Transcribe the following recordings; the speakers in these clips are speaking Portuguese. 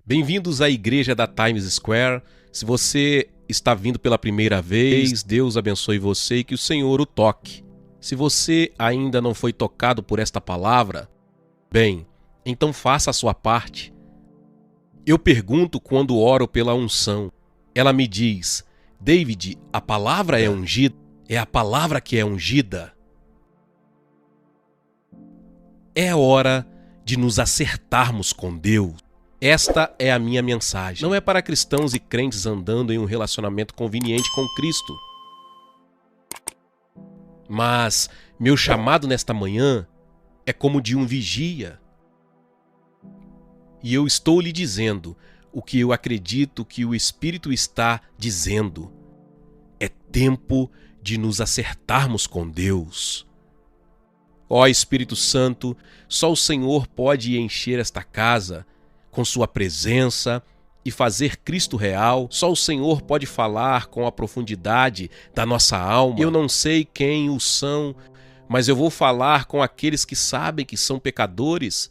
Bem-vindos à igreja da Times Square. Se você está vindo pela primeira vez, Deus abençoe você e que o Senhor o toque. Se você ainda não foi tocado por esta palavra, bem, então faça a sua parte. Eu pergunto quando oro pela unção. Ela me diz: David, a palavra é ungida. É a palavra que é ungida. É hora de nos acertarmos com Deus. Esta é a minha mensagem. Não é para cristãos e crentes andando em um relacionamento conveniente com Cristo. Mas meu chamado nesta manhã é como de um vigia. E eu estou lhe dizendo o que eu acredito que o Espírito está dizendo. É tempo de nos acertarmos com Deus. Ó Espírito Santo, só o Senhor pode encher esta casa com sua presença e fazer Cristo real. Só o Senhor pode falar com a profundidade da nossa alma. Eu não sei quem o são, mas eu vou falar com aqueles que sabem que são pecadores,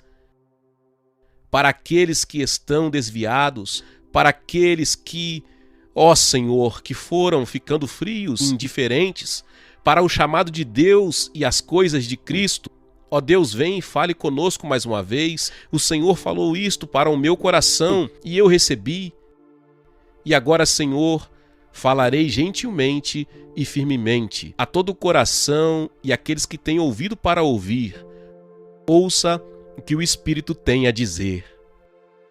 para aqueles que estão desviados, para aqueles que, ó Senhor, que foram ficando frios, indiferentes, para o chamado de Deus e as coisas de Cristo. Ó Deus, vem e fale conosco mais uma vez. O Senhor falou isto para o meu coração e eu recebi. E agora, Senhor, falarei gentilmente e firmemente a todo o coração e aqueles que têm ouvido para ouvir. Ouça o que o Espírito tem a dizer.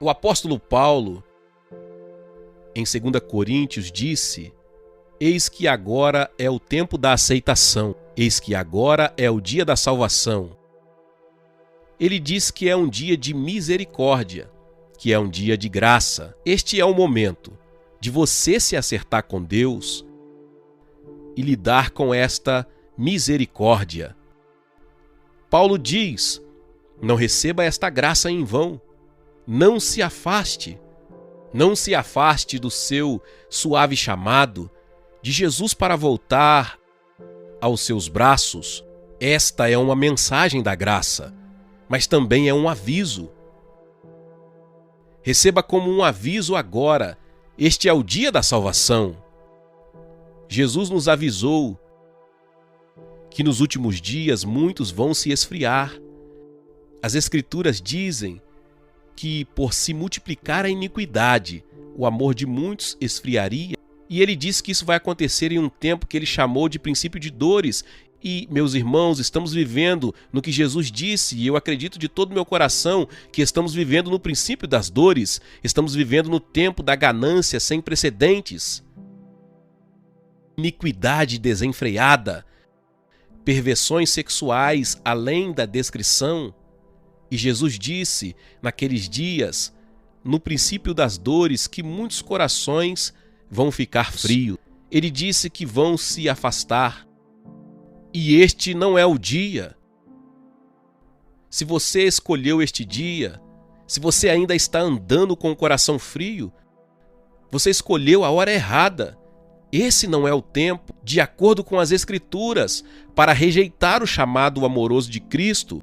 O apóstolo Paulo, em 2 Coríntios, disse: Eis que agora é o tempo da aceitação. Eis que agora é o dia da salvação. Ele diz que é um dia de misericórdia, que é um dia de graça. Este é o momento de você se acertar com Deus e lidar com esta misericórdia. Paulo diz: não receba esta graça em vão. Não se afaste. Não se afaste do seu suave chamado de Jesus para voltar aos seus braços. Esta é uma mensagem da graça, mas também é um aviso. Receba como um aviso agora. Este é o dia da salvação. Jesus nos avisou que nos últimos dias muitos vão se esfriar. As Escrituras dizem que, por se multiplicar a iniquidade, o amor de muitos esfriaria. E ele diz que isso vai acontecer em um tempo que ele chamou de princípio de dores. E, meus irmãos, estamos vivendo no que Jesus disse, e eu acredito de todo o meu coração que estamos vivendo no princípio das dores. Estamos vivendo no tempo da ganância sem precedentes. Iniquidade desenfreada, perversões sexuais além da descrição. E Jesus disse, naqueles dias, no princípio das dores, que muitos corações vão ficar frios. Ele disse que vão se afastar. E este não é o dia. Se você escolheu este dia, se você ainda está andando com o coração frio, você escolheu a hora errada. Esse não é o tempo, de acordo com as Escrituras, para rejeitar o chamado amoroso de Cristo.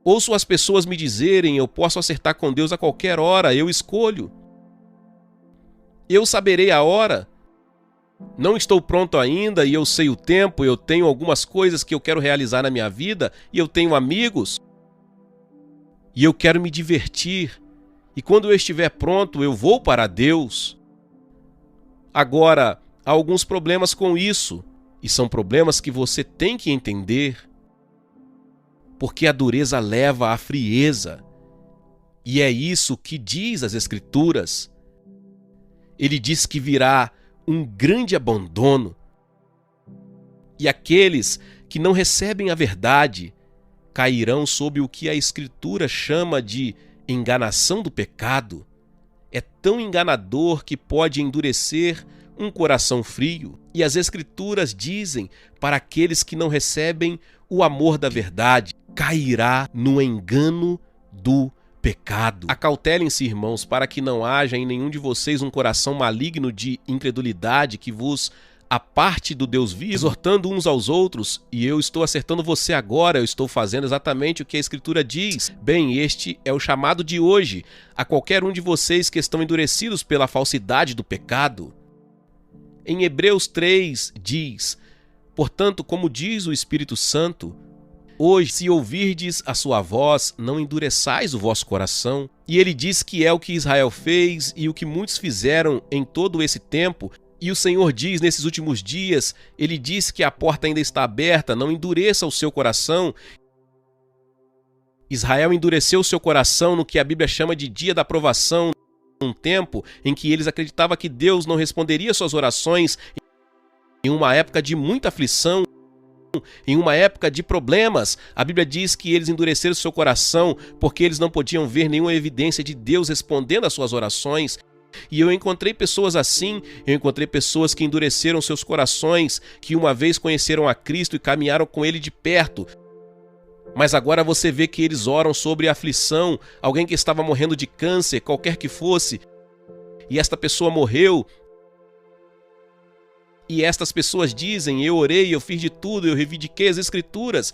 Ouço as pessoas me dizerem: eu posso acertar com Deus a qualquer hora, eu escolho. Eu saberei a hora. Não estou pronto ainda e eu sei o tempo, eu tenho algumas coisas que eu quero realizar na minha vida e eu tenho amigos. E eu quero me divertir. E quando eu estiver pronto, eu vou para Deus. Agora, há alguns problemas com isso, e são problemas que você tem que entender. Porque a dureza leva à frieza. E é isso que diz as Escrituras. Ele diz que virá um grande abandono. E aqueles que não recebem a verdade cairão sob o que a Escritura chama de enganação do pecado. É tão enganador que pode endurecer um coração frio. E as Escrituras dizem para aqueles que não recebem o amor da verdade, cairá no engano do pecado. Acautelem-se, irmãos, para que não haja em nenhum de vocês um coração maligno de incredulidade que vos a parte do Deus vivo, exortando uns aos outros, e eu estou acertando você agora, eu estou fazendo exatamente o que a Escritura diz. Bem, este é o chamado de hoje a qualquer um de vocês que estão endurecidos pela falsidade do pecado. Em Hebreus 3 diz: portanto, como diz o Espírito Santo, hoje, se ouvirdes a sua voz, não endureçais o vosso coração. E ele diz que é o que Israel fez e o que muitos fizeram em todo esse tempo. E o Senhor diz nesses últimos dias, ele diz que a porta ainda está aberta, não endureça o seu coração. Israel endureceu o seu coração no que a Bíblia chama de dia da provação, um tempo em que eles acreditavam que Deus não responderia suas orações, em uma época de muita aflição, em uma época de problemas. A Bíblia diz que eles endureceram seu coração porque eles não podiam ver nenhuma evidência de Deus respondendo às suas orações. E eu encontrei pessoas assim, eu encontrei pessoas que endureceram seus corações, que uma vez conheceram a Cristo e caminharam com Ele de perto. Mas agora você vê que eles oram sobre a aflição, alguém que estava morrendo de câncer, qualquer que fosse, e esta pessoa morreu. E estas pessoas dizem: eu orei, eu fiz de tudo, eu reivindiquei as Escrituras,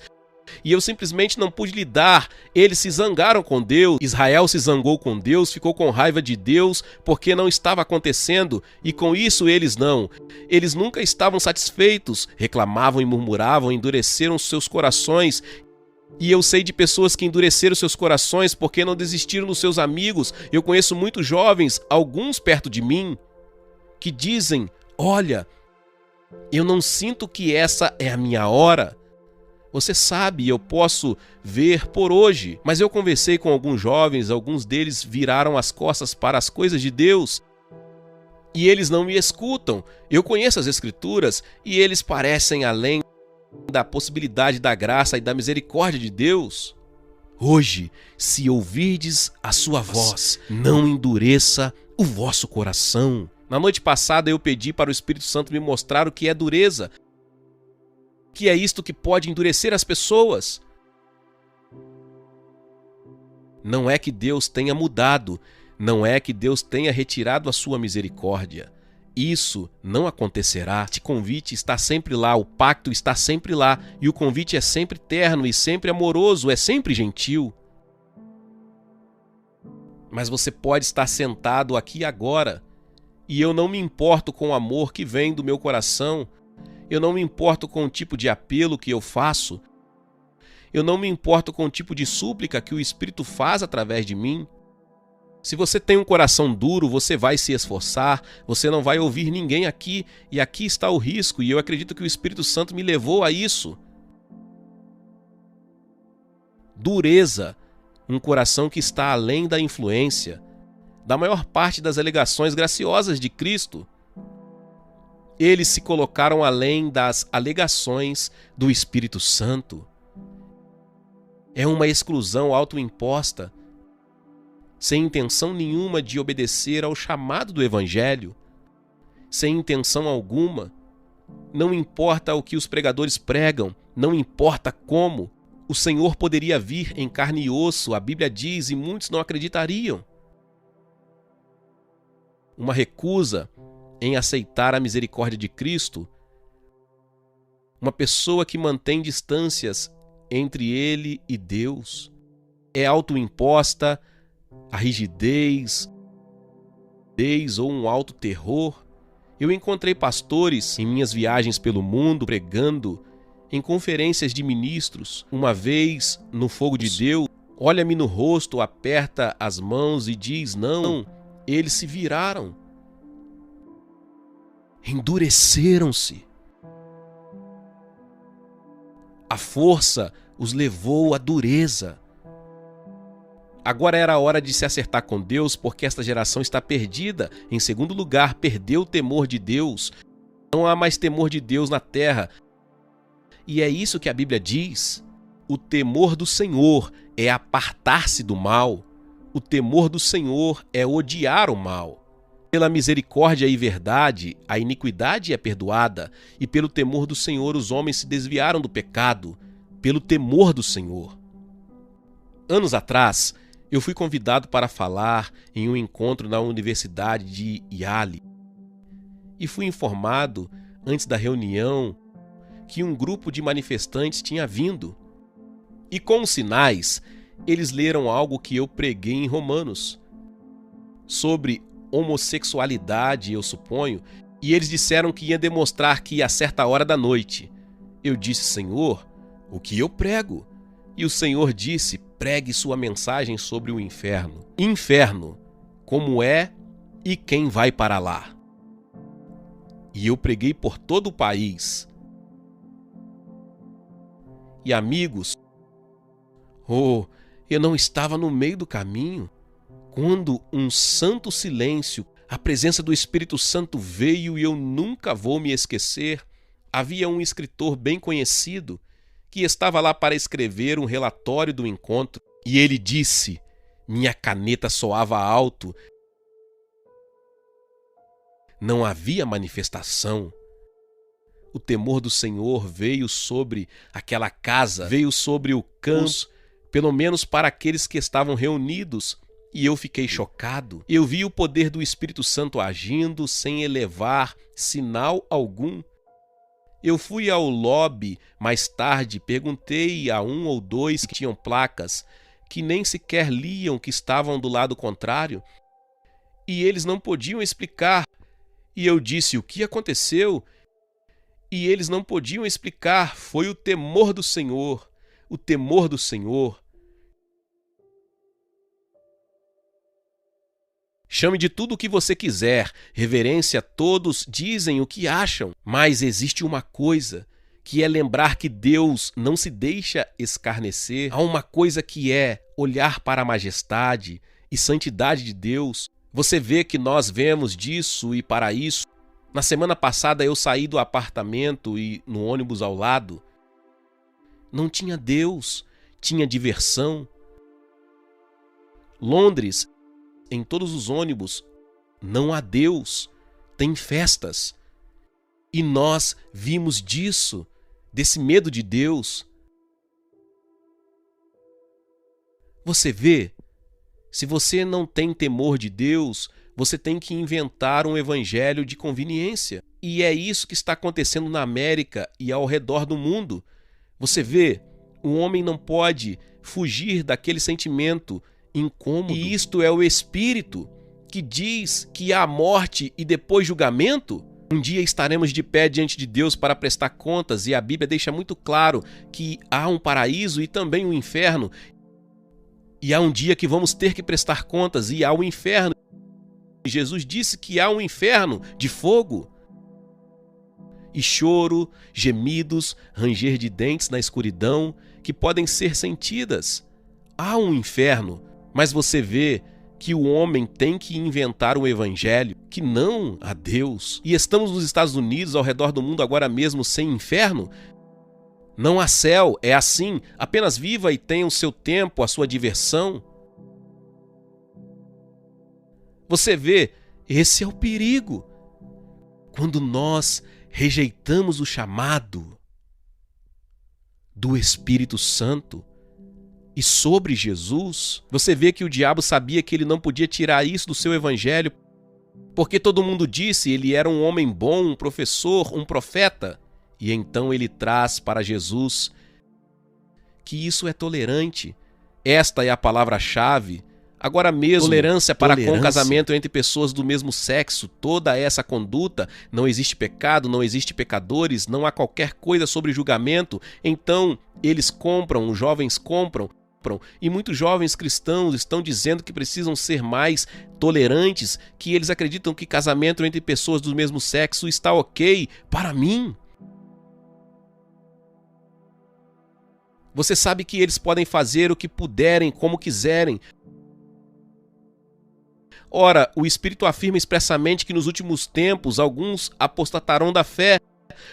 e eu simplesmente não pude lidar. Eles se zangaram com Deus, Israel se zangou com Deus, ficou com raiva de Deus porque não estava acontecendo, e com isso eles nunca estavam satisfeitos, reclamavam e murmuravam, endureceram seus corações. E eu sei de pessoas que endureceram seus corações porque não desistiram dos seus amigos. Eu conheço muitos jovens, alguns perto de mim, que dizem: olha, eu não sinto que essa é a minha hora. Você sabe, eu posso ver por hoje. Mas eu conversei com alguns jovens, alguns deles viraram as costas para as coisas de Deus. E eles não me escutam. Eu conheço as Escrituras e eles parecem além da possibilidade da graça e da misericórdia de Deus. Hoje, se ouvirdes a sua voz, não endureça o vosso coração. Na noite passada eu pedi para o Espírito Santo me mostrar o que é dureza, que é isto que pode endurecer as pessoas. Não é que Deus tenha mudado, não é que Deus tenha retirado a sua misericórdia. Isso não acontecerá. Este convite está sempre lá, o pacto está sempre lá, e o convite é sempre terno e sempre amoroso, é sempre gentil. Mas você pode estar sentado aqui agora, e eu não me importo com o amor que vem do meu coração, eu não me importo com o tipo de apelo que eu faço, eu não me importo com o tipo de súplica que o Espírito faz através de mim. Se você tem um coração duro, você vai se esforçar, você não vai ouvir ninguém aqui, e aqui está o risco, e eu acredito que o Espírito Santo me levou a isso. Dureza, um coração que está além da influência, da maior parte das alegações graciosas de Cristo. Eles se colocaram além das alegações do Espírito Santo. É uma exclusão autoimposta, sem intenção nenhuma de obedecer ao chamado do Evangelho, sem intenção alguma. Não importa o que os pregadores pregam, não importa como. O Senhor poderia vir em carne e osso, a Bíblia diz, e muitos não acreditariam. Uma recusa em aceitar a misericórdia de Cristo, uma pessoa que mantém distâncias entre ele e Deus, é autoimposta a rigidez ou um alto terror. Eu encontrei pastores em minhas viagens pelo mundo pregando em conferências de ministros. Uma vez, no fogo de Deus, olha-me no rosto, aperta as mãos e diz não. Eles se viraram, endureceram-se. A força os levou à dureza. Agora era a hora de se acertar com Deus, porque esta geração está perdida. Em segundo lugar, perdeu o temor de Deus. Não há mais temor de Deus na terra. E é isso que a Bíblia diz. O temor do Senhor é apartar-se do mal. O temor do Senhor é odiar o mal. Pela misericórdia e verdade, a iniquidade é perdoada, e pelo temor do Senhor os homens se desviaram do pecado, pelo temor do Senhor. Anos atrás, eu fui convidado para falar em um encontro na Universidade de Yale e fui informado antes da reunião, que um grupo de manifestantes tinha vindo. E com sinais, eles leram algo que eu preguei em Romanos, sobre homossexualidade, eu suponho, e eles disseram que ia demonstrar que a certa hora da noite. Eu disse: Senhor, o que eu prego? E o Senhor disse: pregue sua mensagem sobre o inferno. Inferno, como é e quem vai para lá. E eu preguei por todo o país. E amigos, eu não estava no meio do caminho, quando um santo silêncio, a presença do Espírito Santo veio, e eu nunca vou me esquecer. Havia um escritor bem conhecido que estava lá para escrever um relatório do encontro, e ele disse: minha caneta soava alto. Não havia manifestação. O temor do Senhor veio sobre aquela casa, veio sobre o campo, pelo menos para aqueles que estavam reunidos, e eu fiquei chocado. Eu vi o poder do Espírito Santo agindo sem elevar sinal algum. Eu fui ao lobby mais tarde, perguntei a um ou dois que tinham placas, que nem sequer liam, que estavam do lado contrário, e eles não podiam explicar. E eu disse: o que aconteceu? E eles não podiam explicar. Foi o temor do Senhor, o temor do Senhor. Chame de tudo o que você quiser, reverência, todos dizem o que acham, mas existe uma coisa, que é lembrar que Deus não se deixa escarnecer. Há uma coisa que é olhar para a majestade e santidade de Deus. Você vê que nós vemos disso e para isso. Na semana passada eu saí do apartamento e no ônibus ao lado não tinha Deus, tinha diversão. Londres, em todos os ônibus, não há Deus, tem festas. E nós vimos disso, desse medo de Deus. Você vê, se você não tem temor de Deus, você tem que inventar um evangelho de conveniência. E é isso que está acontecendo na América e ao redor do mundo. Você vê, o homem não pode fugir daquele sentimento incômodo. E isto é o Espírito que diz que há morte e depois julgamento. Um dia estaremos de pé diante de Deus para prestar contas, e a Bíblia deixa muito claro que há um paraíso e também um inferno. E há um dia que vamos ter que prestar contas, e há o inferno. Jesus disse que há um inferno de fogo. E choro, gemidos, ranger de dentes na escuridão, que podem ser sentidas. Há um inferno, mas você vê que o homem tem que inventar um evangelho que não há Deus. E estamos nos Estados Unidos, ao redor do mundo agora mesmo, sem inferno? Não há céu, é assim, apenas viva e tenha o seu tempo, a sua diversão. Você vê, esse é o perigo. Quando nós rejeitamos o chamado do Espírito Santo e sobre Jesus, você vê que o diabo sabia que ele não podia tirar isso do seu evangelho, porque todo mundo disse ele era um homem bom, um professor, um profeta. E então ele traz para Jesus que isso é tolerante. Esta é a palavra-chave. Agora mesmo, tolerância para com casamento entre pessoas do mesmo sexo, toda essa conduta, não existe pecado, não existe pecadores, não há qualquer coisa sobre julgamento. Então, eles compram, os jovens compram, e muitos jovens cristãos estão dizendo que precisam ser mais tolerantes, que eles acreditam que casamento entre pessoas do mesmo sexo está ok para mim. Você sabe que eles podem fazer o que puderem, como quiserem. Ora, o Espírito afirma expressamente que nos últimos tempos alguns apostatarão da fé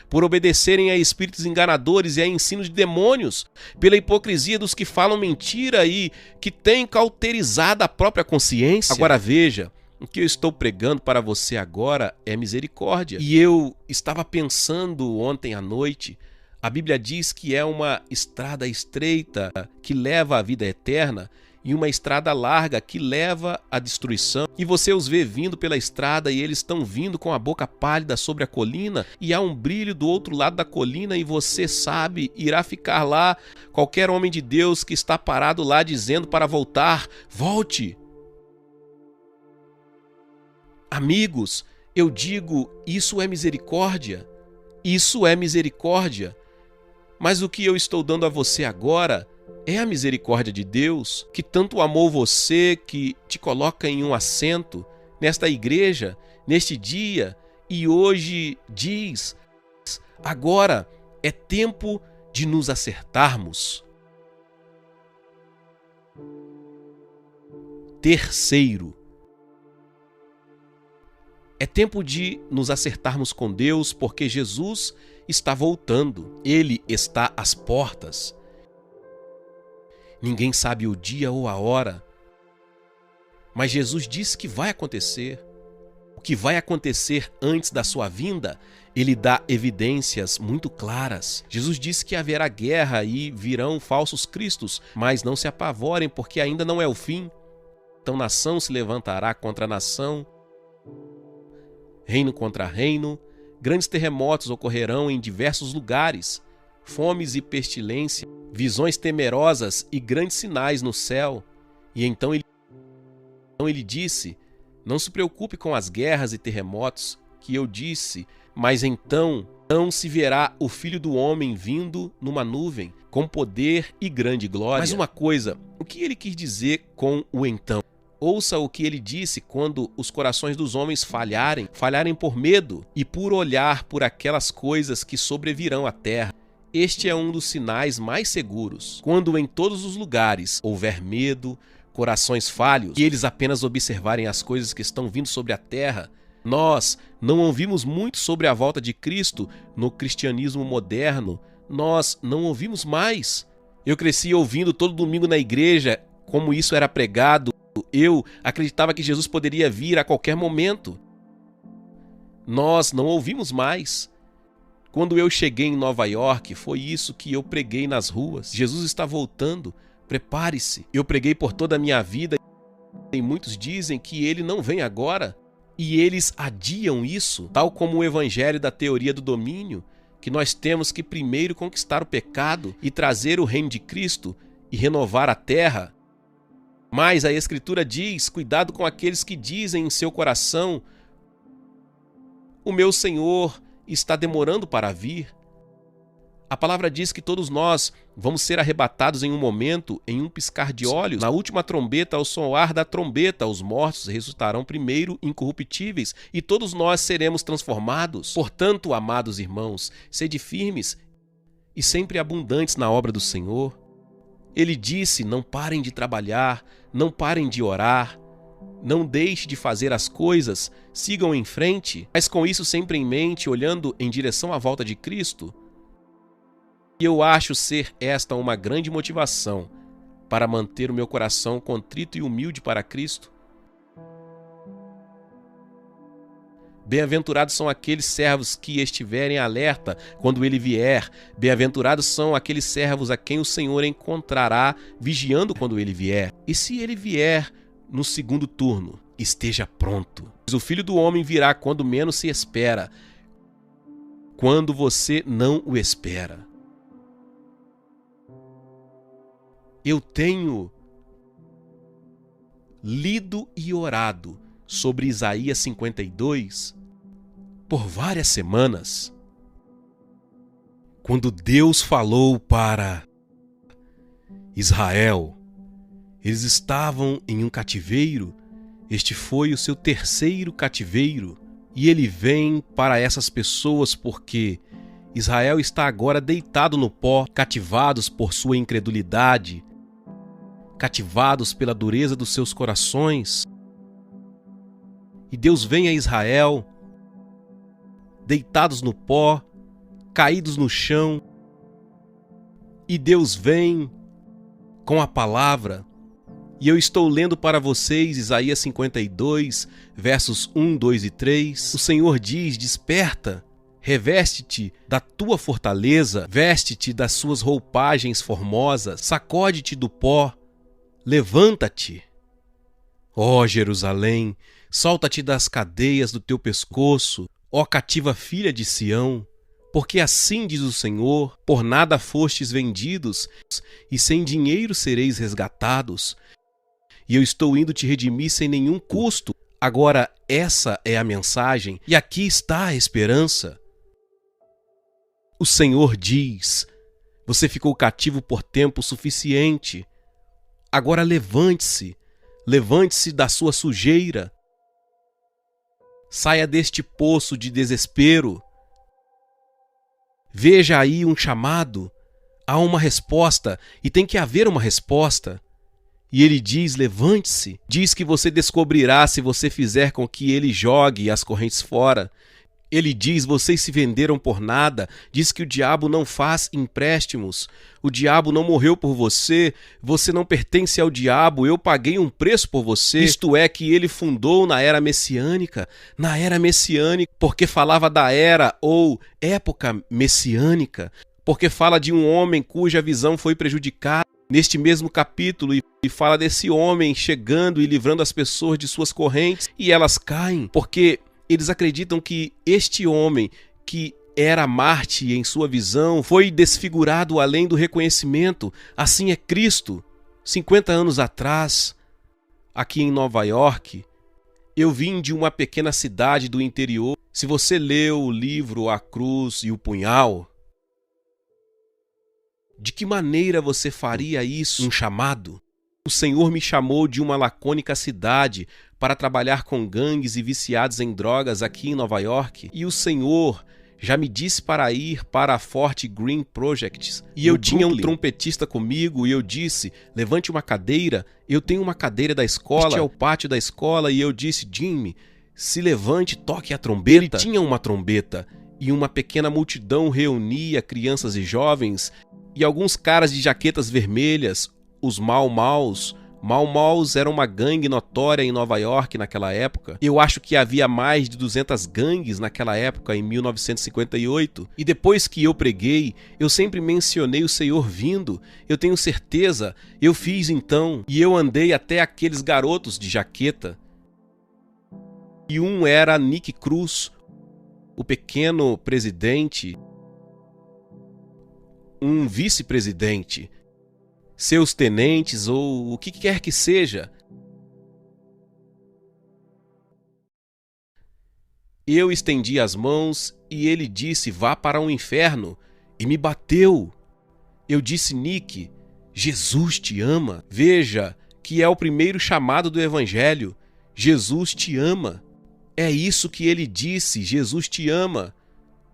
por obedecerem a espíritos enganadores e a ensinos de demônios, pela hipocrisia dos que falam mentira e que têm cauterizado a própria consciência. Agora veja, o que eu estou pregando para você agora é misericórdia. E eu estava pensando ontem à noite, a Bíblia diz que é uma estrada estreita que leva à vida eterna, e uma estrada larga que leva à destruição. E você os vê vindo pela estrada e eles estão vindo com a boca pálida sobre a colina e há um brilho do outro lado da colina e você sabe, irá ficar lá qualquer homem de Deus que está parado lá dizendo para voltar, volte. Amigos, eu digo, isso é misericórdia. Isso é misericórdia. Mas o que eu estou dando a você agora é a misericórdia de Deus, que tanto amou você, que te coloca em um assento nesta igreja, neste dia, e hoje diz: agora é tempo de nos acertarmos. Terceiro, é tempo de nos acertarmos com Deus, porque Jesus está voltando. Ele está às portas. Ninguém sabe o dia ou a hora, mas Jesus disse que vai acontecer. O que vai acontecer antes da sua vinda, ele dá evidências muito claras. Jesus disse que haverá guerra e virão falsos cristos, mas não se apavorem, porque ainda não é o fim. Então nação se levantará contra nação, reino contra reino, grandes terremotos ocorrerão em diversos lugares, fomes e pestilência, visões temerosas e grandes sinais no céu. E então ele disse: não se preocupe com as guerras e terremotos que eu disse, mas então se verá o Filho do Homem vindo numa nuvem, com poder e grande glória. Mas uma coisa, o que ele quis dizer com o então? Ouça o que ele disse quando os corações dos homens falharem por medo e por olhar por aquelas coisas que sobrevirão à terra. Este é um dos sinais mais seguros. Quando em todos os lugares houver medo, corações falhos, e eles apenas observarem as coisas que estão vindo sobre a terra. Nós não ouvimos muito sobre a volta de Cristo no cristianismo moderno. Nós não ouvimos mais. Eu cresci ouvindo todo domingo na igreja como isso era pregado. Eu acreditava que Jesus poderia vir a qualquer momento. Nós não ouvimos mais. Quando eu cheguei em Nova York, foi isso que eu preguei nas ruas. Jesus está voltando, prepare-se. Eu preguei por toda a minha vida e muitos dizem que ele não vem agora. E eles adiam isso, tal como o evangelho da teoria do domínio, que nós temos que primeiro conquistar o pecado e trazer o reino de Cristo e renovar a terra. Mas a Escritura diz: cuidado com aqueles que dizem em seu coração: o meu Senhor está demorando para vir. A palavra diz que todos nós vamos ser arrebatados em um momento, em um piscar de olhos. Na última trombeta, ao soar da trombeta, os mortos ressuscitarão primeiro incorruptíveis e todos nós seremos transformados. Portanto, amados irmãos, sede firmes e sempre abundantes na obra do Senhor. Ele disse: não parem de trabalhar, não parem de orar, não deixe de fazer as coisas, sigam em frente, mas com isso sempre em mente, olhando em direção à volta de Cristo. E eu acho ser esta uma grande motivação para manter o meu coração contrito e humilde para Cristo. Bem-aventurados são aqueles servos que estiverem alerta quando ele vier. Bem-aventurados são aqueles servos a quem o Senhor encontrará vigiando quando ele vier. E se ele vier no segundo turno, esteja pronto. Pois o Filho do Homem virá quando menos se espera, quando você não o espera. Eu tenho lido e orado sobre Isaías 52 por várias semanas. Quando Deus falou para Israel, eles estavam em um cativeiro. Este foi o seu terceiro cativeiro. E ele vem para essas pessoas porque Israel está agora deitado no pó, cativados por sua incredulidade, cativados pela dureza dos seus corações. E Deus vem a Israel, deitados no pó, caídos no chão. E Deus vem com a palavra. E eu estou lendo para vocês Isaías 52, versos 1, 2 e 3. O Senhor diz: desperta, reveste-te da tua fortaleza, veste-te das suas roupagens formosas, sacode-te do pó, Levanta-te. Ó Jerusalém, solta-te das cadeias do teu pescoço, ó cativa filha de Sião, porque assim diz o Senhor: por nada fostes vendidos, e sem dinheiro sereis resgatados. E eu estou indo te redimir sem nenhum custo. Agora essa é a mensagem, e aqui está a esperança. O Senhor diz: você ficou cativo por tempo suficiente. Agora levante-se, levante-se da sua sujeira. Saia deste poço de desespero. Veja aí um chamado, há uma resposta e tem que haver uma resposta. E ele diz: levante-se. Diz que você descobrirá se você fizer com que ele jogue as correntes fora. Ele diz: vocês se venderam por nada. Diz que o diabo não faz empréstimos. O diabo não morreu por você. Você não pertence ao diabo. Eu paguei um preço por você. Isto é, que ele fundou na era messiânica. Na era messiânica, porque falava da era ou época messiânica. Porque fala de um homem cuja visão foi prejudicada. Neste mesmo capítulo, e fala desse homem chegando e livrando as pessoas de suas correntes. E elas caem, porque eles acreditam que este homem, que era Marte em sua visão, foi desfigurado além do reconhecimento. Assim é Cristo. 50 anos atrás, aqui em Nova York, eu vim de uma pequena cidade do interior. Se você leu o livro A Cruz e o Punhal, de que maneira você faria isso? Um chamado? O Senhor me chamou de uma lacônica cidade para trabalhar com gangues e viciados em drogas aqui em Nova York. E o Senhor já me disse para ir para a Fort Greene Projects. E eu tinha um trompetista comigo e eu disse: levante uma cadeira. Eu tenho uma cadeira da escola. Este é o pátio da escola. E eu disse: Jimmy, se levante, toque a trombeta. Ele tinha uma trombeta e uma pequena multidão reunia crianças e jovens e alguns caras de jaquetas vermelhas, os Mau Maus. Mau Maus era uma gangue notória em Nova York naquela época. Eu acho que havia mais de 200 gangues naquela época, em 1958. E depois que eu preguei, eu sempre mencionei o Senhor vindo. Eu tenho certeza, eu fiz então. E eu andei até aqueles garotos de jaqueta. E um era Nick Cruz, o pequeno presidente, um vice-presidente, seus tenentes ou o que quer que seja. Eu estendi as mãos e ele disse: vá para o inferno, e me bateu. Eu disse: Nick, Jesus te ama. Veja que é o primeiro chamado do Evangelho. Jesus te ama. É isso que ele disse: Jesus te ama.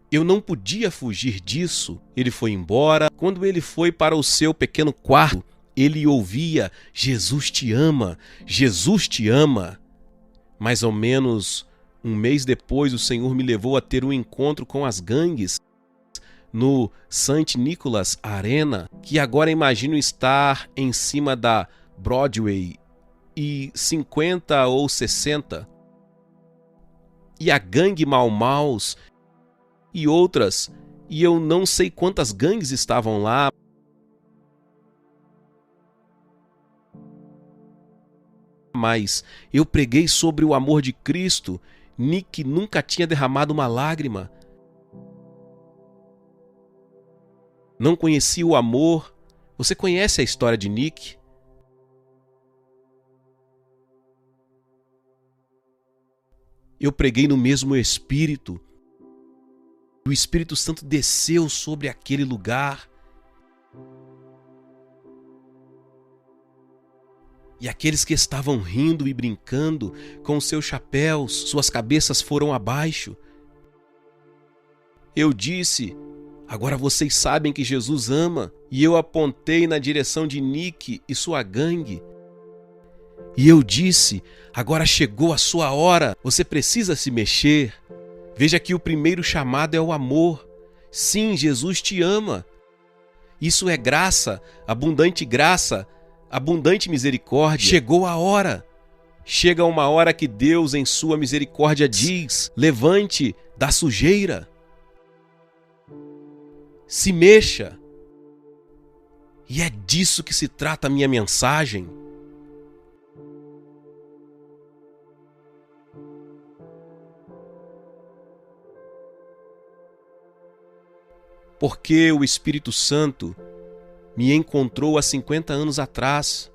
Eu não podia fugir disso. Ele foi embora. Quando ele foi para o seu pequeno quarto, ele ouvia: Jesus te ama, Jesus te ama. Mais ou menos um mês depois, o Senhor me levou a ter um encontro com as gangues no St. Nicholas Arena, que agora imagino estar em cima da Broadway e 50 ou 60. E a gangue Mau Maus e outras, e eu não sei quantas gangues estavam lá. Mas eu preguei sobre o amor de Cristo. Nick nunca tinha derramado uma lágrima. Não conhecia o amor. Você conhece a história de Nick? Eu preguei no mesmo Espírito. O Espírito Santo desceu sobre aquele lugar. E aqueles que estavam rindo e brincando com seus chapéus, suas cabeças foram abaixo. Eu disse: agora vocês sabem que Jesus ama. E eu apontei na direção de Nick e sua gangue. E eu disse: agora chegou a sua hora, você precisa se mexer. Veja que o primeiro chamado é o amor. Sim, Jesus te ama. Isso é graça, abundante misericórdia. Chegou a hora. Chega uma hora que Deus, em sua misericórdia, diz: levante da sujeira. Se mexa. E é disso que se trata a minha mensagem. Porque o Espírito Santo me encontrou há 50 anos atrás.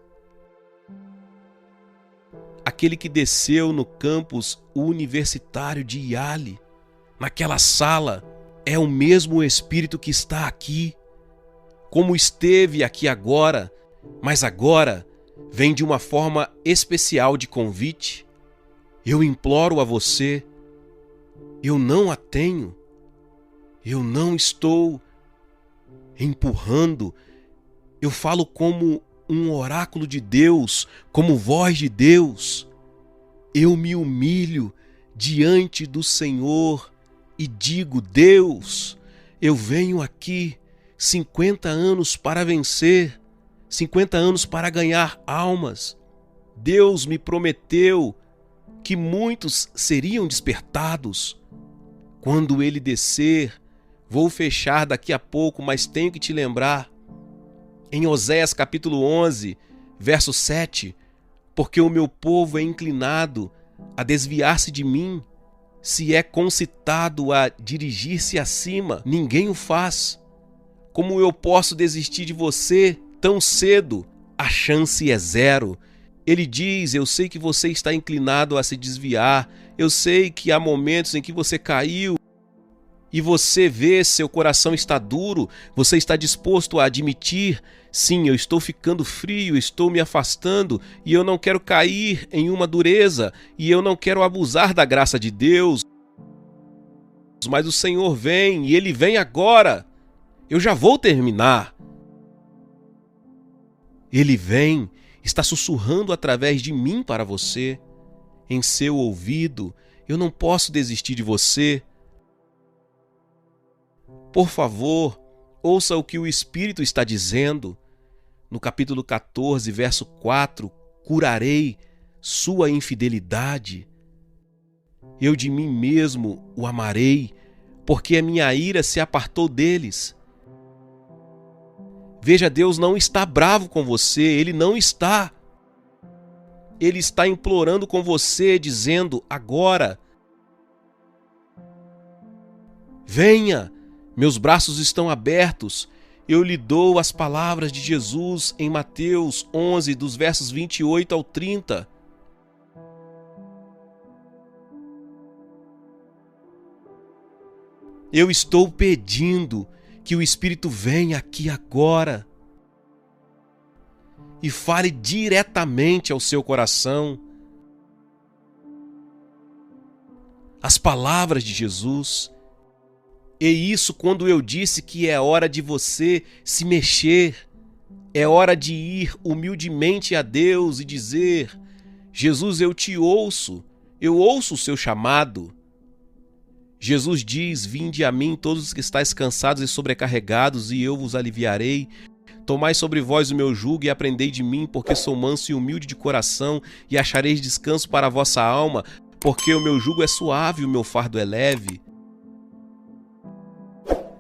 Aquele que desceu no campus universitário de Yale, naquela sala, é o mesmo Espírito que está aqui, como esteve aqui agora, mas agora vem de uma forma especial de convite. Eu imploro a você, eu não a tenho, eu não estou empurrando, eu falo como um oráculo de Deus, como voz de Deus. Eu me humilho diante do Senhor e digo: Deus, eu venho aqui 50 anos para vencer, 50 anos para ganhar almas. Deus me prometeu que muitos seriam despertados. Quando ele descer, vou fechar daqui a pouco, mas tenho que te lembrar, em Oséias capítulo 11, verso 7, porque o meu povo é inclinado a desviar-se de mim, se é concitado a dirigir-se acima, ninguém o faz. Como eu posso desistir de você tão cedo? A chance é zero. Ele diz: eu sei que você está inclinado a se desviar, eu sei que há momentos em que você caiu e você vê seu coração está duro, você está disposto a admitir: sim, eu estou ficando frio, estou me afastando e eu não quero cair em uma dureza e eu não quero abusar da graça de Deus. Mas o Senhor vem e Ele vem agora. Eu já vou terminar. Ele vem, está sussurrando através de mim para você, em seu ouvido: eu não posso desistir de você. Por favor, ouça o que o Espírito está dizendo. No capítulo 14, verso 4, curarei sua infidelidade. Eu de mim mesmo o amarei, porque a minha ira se apartou deles. Veja, Deus não está bravo com você, Ele não está. Ele está implorando com você, dizendo: agora, venha. Meus braços estão abertos, eu lhe dou as palavras de Jesus em Mateus 11, dos versos 28 ao 30. Eu estou pedindo que o Espírito venha aqui agora e fale diretamente ao seu coração as palavras de Jesus. E isso quando eu disse que é hora de você se mexer, é hora de ir humildemente a Deus e dizer: Jesus, eu te ouço, eu ouço o seu chamado. Jesus diz: vinde a mim todos os que estáis cansados e sobrecarregados, e eu vos aliviarei. Tomai sobre vós o meu jugo e aprendei de mim, porque sou manso e humilde de coração, e achareis descanso para a vossa alma, porque o meu jugo é suave e o meu fardo é leve.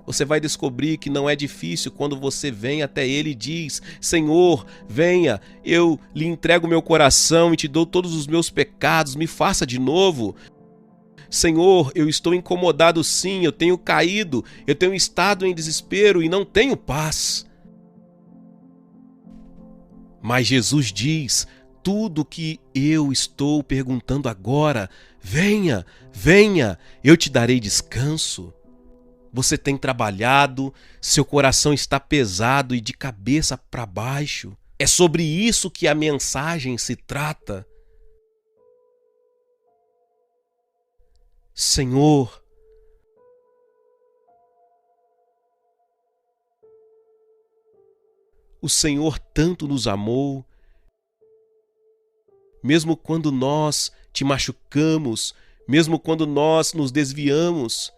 Você vai descobrir que não é difícil quando você vem até Ele e diz: Senhor, venha, eu lhe entrego meu coração e te dou todos os meus pecados, me faça de novo. Senhor, eu estou incomodado sim, eu tenho caído, eu tenho estado em desespero e não tenho paz. Mas Jesus diz: tudo que eu estou perguntando agora, venha, venha, eu te darei descanso. Você tem trabalhado, seu coração está pesado e de cabeça para baixo. É sobre isso que a mensagem se trata. Senhor, o Senhor tanto nos amou, mesmo quando nós te machucamos, mesmo quando nós nos desviamos.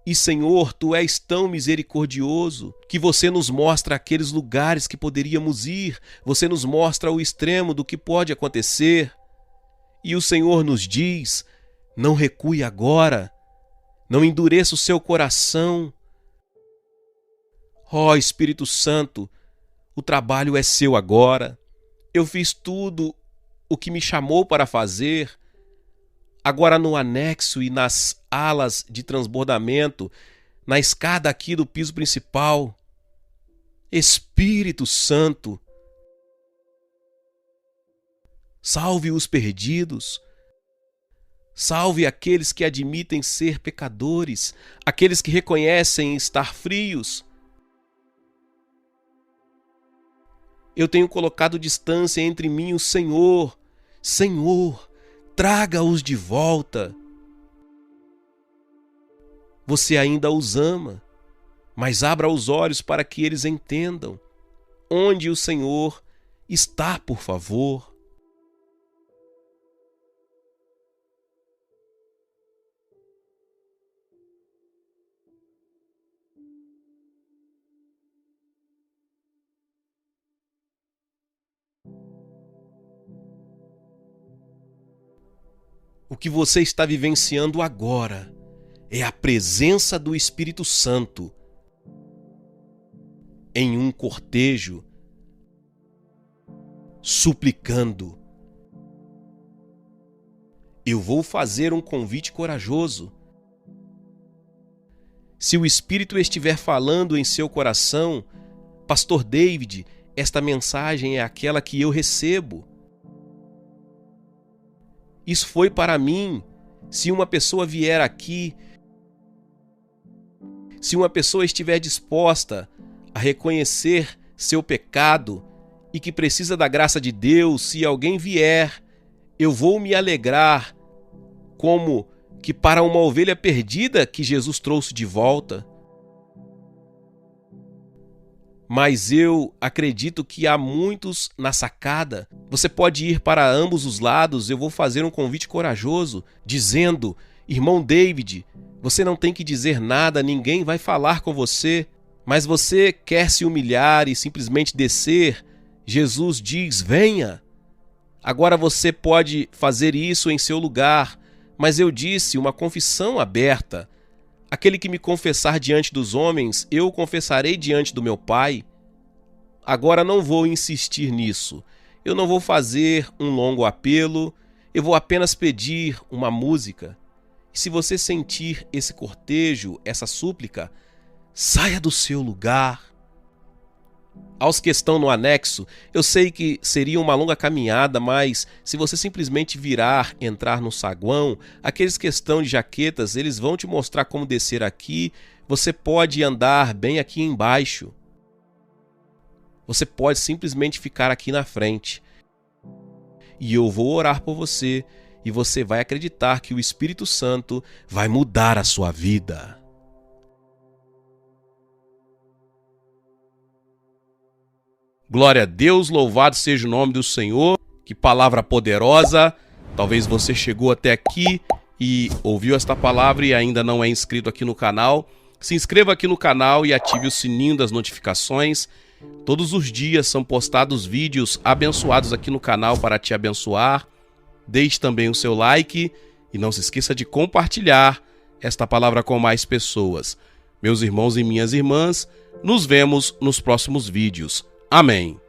E, Senhor, Tu és tão misericordioso que você nos mostra aqueles lugares que poderíamos ir, você nos mostra o extremo do que pode acontecer. E o Senhor nos diz: não recue agora, não endureça o seu coração. Ó Espírito Santo, o trabalho é seu agora. Eu fiz tudo o que me chamou para fazer. Agora no anexo e nas alas de transbordamento, na escada aqui do piso principal. Espírito Santo, salve os perdidos, salve aqueles que admitem ser pecadores, aqueles que reconhecem estar frios. Eu tenho colocado distância entre mim e o Senhor. Senhor, traga-os de volta. Você ainda os ama, mas abra os olhos para que eles entendam onde o Senhor está, por favor. O que você está vivenciando agora é a presença do Espírito Santo em um cortejo, suplicando. Eu vou fazer um convite corajoso. Se o Espírito estiver falando em seu coração, Pastor David, esta mensagem é aquela que eu recebo. Isso foi para mim. Se uma pessoa vier aqui, se uma pessoa estiver disposta a reconhecer seu pecado e que precisa da graça de Deus, se alguém vier, eu vou me alegrar como que para uma ovelha perdida que Jesus trouxe de volta. Mas eu acredito que há muitos na sacada. Você pode ir para ambos os lados. Eu vou fazer um convite corajoso, dizendo: irmão David, você não tem que dizer nada, ninguém vai falar com você, mas você quer se humilhar e simplesmente descer. Jesus diz: venha. Agora você pode fazer isso em seu lugar, mas eu disse uma confissão aberta. Aquele que me confessar diante dos homens, eu o confessarei diante do meu Pai. Agora não vou insistir nisso. Eu não vou fazer um longo apelo. Eu vou apenas pedir uma música. E se você sentir esse cortejo, essa súplica, saia do seu lugar. Aos que estão no anexo, eu sei que seria uma longa caminhada, mas se você simplesmente entrar no saguão, aqueles que estão de jaquetas, eles vão te mostrar como descer aqui. Você pode andar bem aqui embaixo. Você pode simplesmente ficar aqui na frente. E eu vou orar por você, e você vai acreditar que o Espírito Santo vai mudar a sua vida. Glória a Deus, louvado seja o nome do Senhor. Que palavra poderosa. Talvez você chegou até aqui e ouviu esta palavra e ainda não é inscrito aqui no canal. Se inscreva aqui no canal e ative o sininho das notificações. Todos os dias são postados vídeos abençoados aqui no canal para te abençoar. Deixe também o seu like e não se esqueça de compartilhar esta palavra com mais pessoas. Meus irmãos e minhas irmãs, nos vemos nos próximos vídeos. Amém.